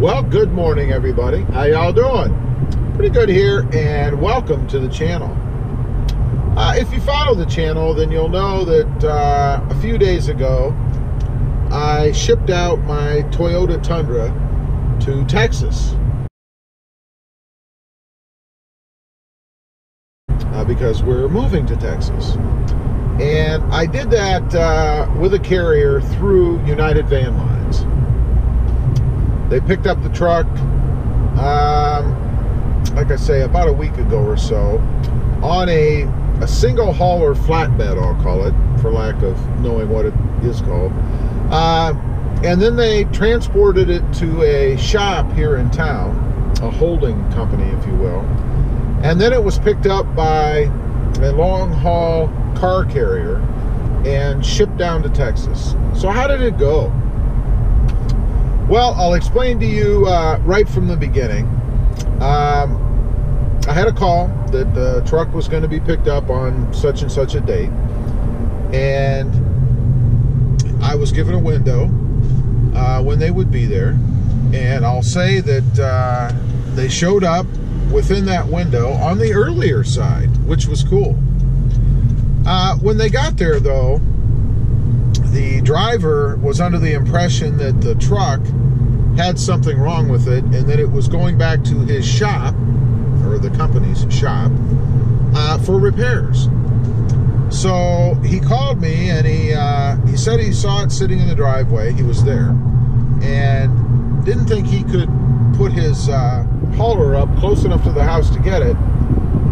Well, good morning, everybody. How y'all doing? Pretty good here, and welcome to the channel. If you follow the channel, then you'll know that a few days ago, I shipped out my Toyota Tundra to Texas. Because we're moving to Texas. And I did that with a carrier through United Van Lines. They picked up the truck, like I say, about a week ago or so, on a single hauler flatbed, I'll call it, for lack of knowing what it is called. And then they transported it to a shop here in town, a holding company, if you will. And then it was picked up by a long haul car carrier and shipped down to Texas. So how did it go? Well, I'll explain to you right from the beginning. I had a call that the truck was going to be picked up on such and such a date, and I was given a window when they would be there, and I'll say that they showed up within that window on the earlier side, which was cool. When they got there, though, the driver was under the impression that the truck had something wrong with it and that it was going back to his shop, or the company's shop, for repairs. So he called me, and he said he saw it sitting in the driveway. He was there and didn't think he could put his hauler up close enough to the house to get it,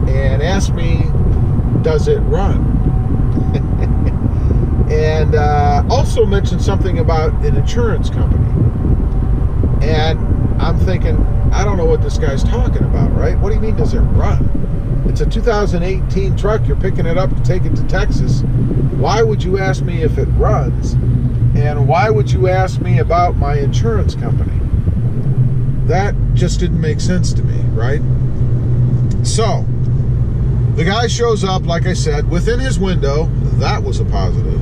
and asked me, does it run? And also mentioned something about an insurance company. And I'm thinking, I don't know what this guy's talking about, right? What do you mean, does it run? It's a 2018 truck. You're picking it up to take it to Texas. Why would you ask me if it runs? And why would you ask me about my insurance company? That just didn't make sense to me, right? So the guy shows up, like I said, within his window. That was a positive.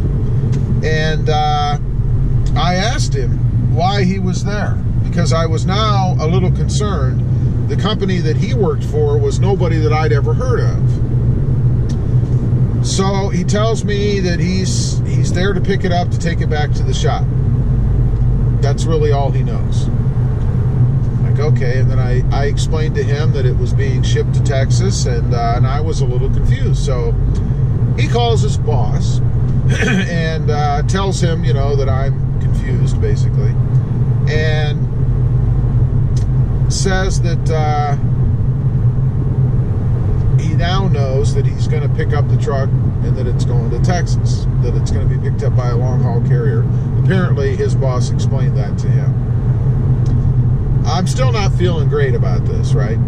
And I asked him why he was there, because I was now a little concerned. The company that he worked for was nobody that I'd ever heard of. So he tells me that he's there to pick it up to take it back to the shop. That's really all he knows. Like, okay, and then I explained to him that it was being shipped to Texas, and I was a little confused. So he calls his boss and tells him, you know, that I'm confused, basically, and says that he now knows that he's going to pick up the truck and that it's going to Texas, that it's going to be picked up by a long-haul carrier. Apparently, his boss explained that to him. I'm still not feeling great about this, right?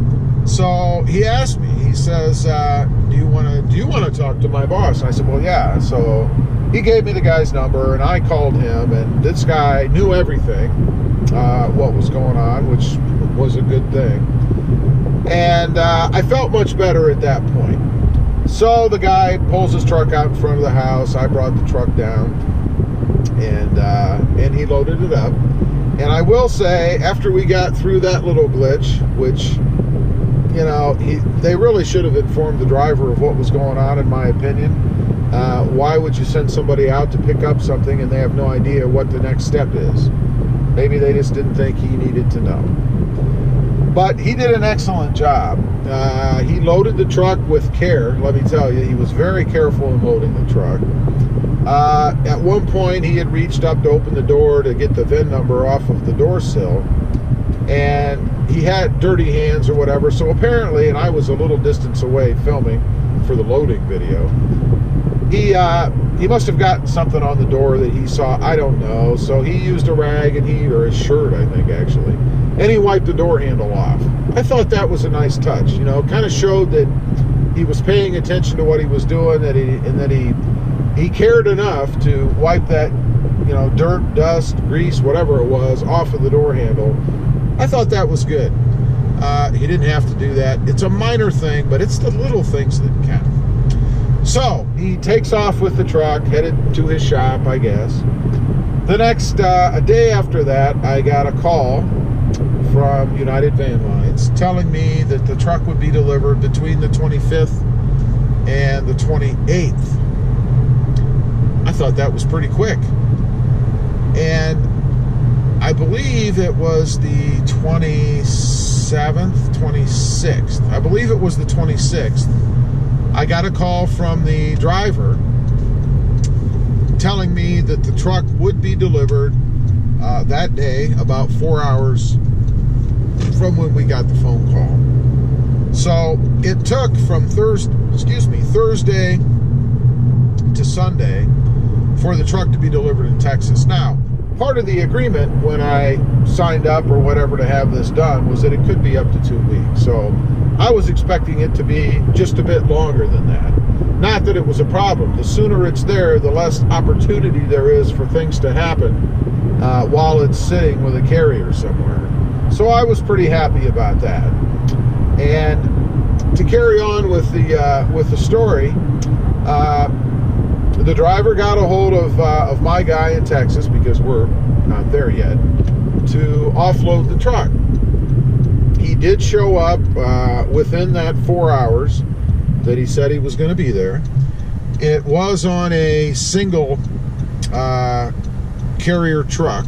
So he asked me, he says, do you want to talk to my boss? And I said, well, yeah. So he gave me the guy's number, and I called him, and this guy knew everything, what was going on, which was a good thing. And I felt much better at that point. So the guy pulls his truck out in front of the house. I brought the truck down, and he loaded it up. And I will say, after we got through that little glitch, which, you know, they really should have informed the driver of what was going on, in my opinion. Why would you send somebody out to pick up something and they have no idea what the next step is? Maybe they just didn't think he needed to know. But he did an excellent job. He loaded the truck with care, let me tell you. He was very careful in loading the truck. At one point, he had reached up to open the door to get the VIN number off of the door sill, and he had dirty hands or whatever. So apparently, and I was a little distance away filming for the loading video, he must have gotten something on the door that he saw. I don't know. So he used a rag, or his shirt, I think, actually, and he wiped the door handle off. I thought that was a nice touch. You know, kind of showed that he was paying attention to what he was doing, and that he cared enough to wipe that, you know, dirt, dust, grease, whatever it was, off of the door handle. I thought that was good. He didn't have to do that. It's a minor thing, but it's the little things that count. So he takes off with the truck, headed to his shop, I guess. The next, a day after that, I got a call from United Van Lines telling me that the truck would be delivered between the 25th and the 28th. I thought that was pretty quick. And I believe it was the 27th, 26th. I believe it was the 26th. I got a call from the driver telling me that the truck would be delivered that day, about 4 hours from when we got the phone call. So it took from Thursday to Sunday for the truck to be delivered in Texas. Now, part of the agreement when I signed up or whatever to have this done was that it could be up to 2 weeks. So I was expecting it to be just a bit longer than that. Not that it was a problem. The sooner it's there, the less opportunity there is for things to happen while it's sitting with a carrier somewhere. So I was pretty happy about that. And to carry on with the story, the driver got a hold of my guy in Texas, because we're not there yet, to offload the truck. He did show up within that 4 hours that he said he was going to be there. It was on a single carrier truck,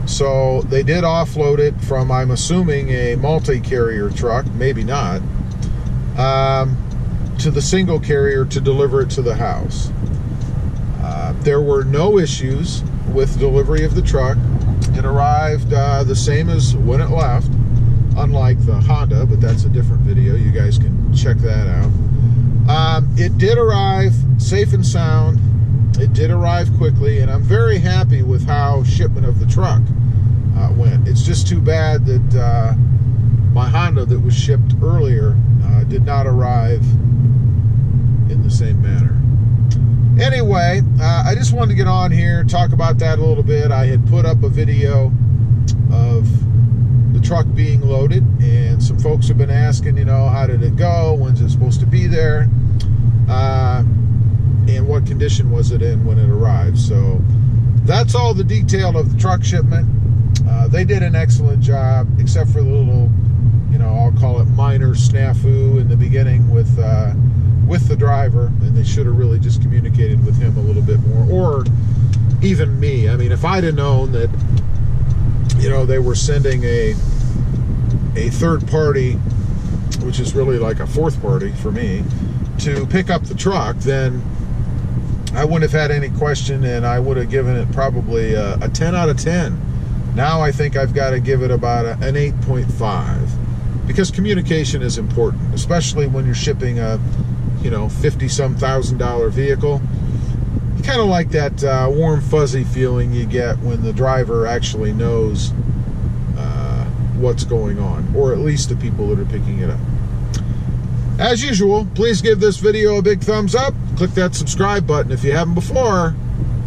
so they did offload it from, I'm assuming, a multi-carrier truck, maybe not, to the single carrier to deliver it to the house. There were no issues with delivery of the truck. It arrived the same as when it left, unlike the Honda, but that's a different video. You guys can check that out. It did arrive safe and sound. It did arrive quickly, and I'm very happy with how shipment of the truck went. It's just too bad that my Honda that was shipped earlier did not arrive in the same manner. Anyway, I just wanted to get on here, talk about that a little bit. I had put up a video of the truck being loaded, and some folks have been asking, you know, how did it go? When's it supposed to be there? And what condition was it in when it arrived? So that's all the detail of the truck shipment. They did an excellent job, except for the little, you know, I'll call it minor snafu in the beginning with the driver, and they should have really just communicated with him a little bit more, or even me. I mean, if I'd have known that, you know, they were sending a third party, which is really like a fourth party for me, to pick up the truck, then I wouldn't have had any question, and I would have given it probably a 10 out of 10. Now I think I've got to give it about an 8.5, because communication is important, especially when you're shipping a, you know, $50-some thousand vehicle. You kind of like that warm fuzzy feeling you get when the driver actually knows what's going on, or at least the people that are picking it up. As usual, please give this video a big thumbs up, click that subscribe button if you haven't before,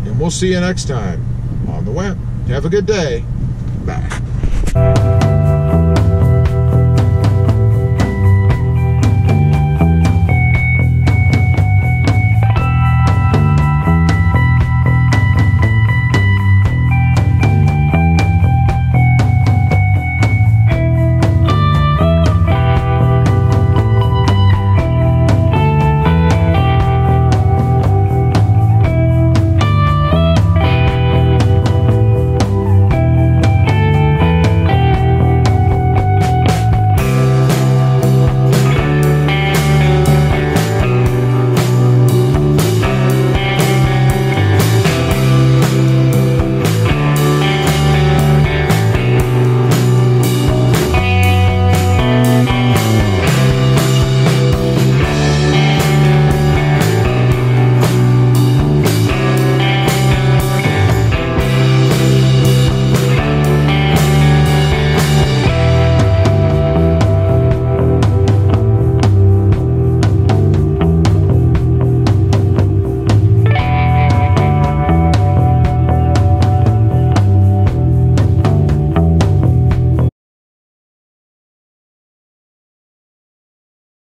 and we'll see you next time on the web. Have a good day. Bye.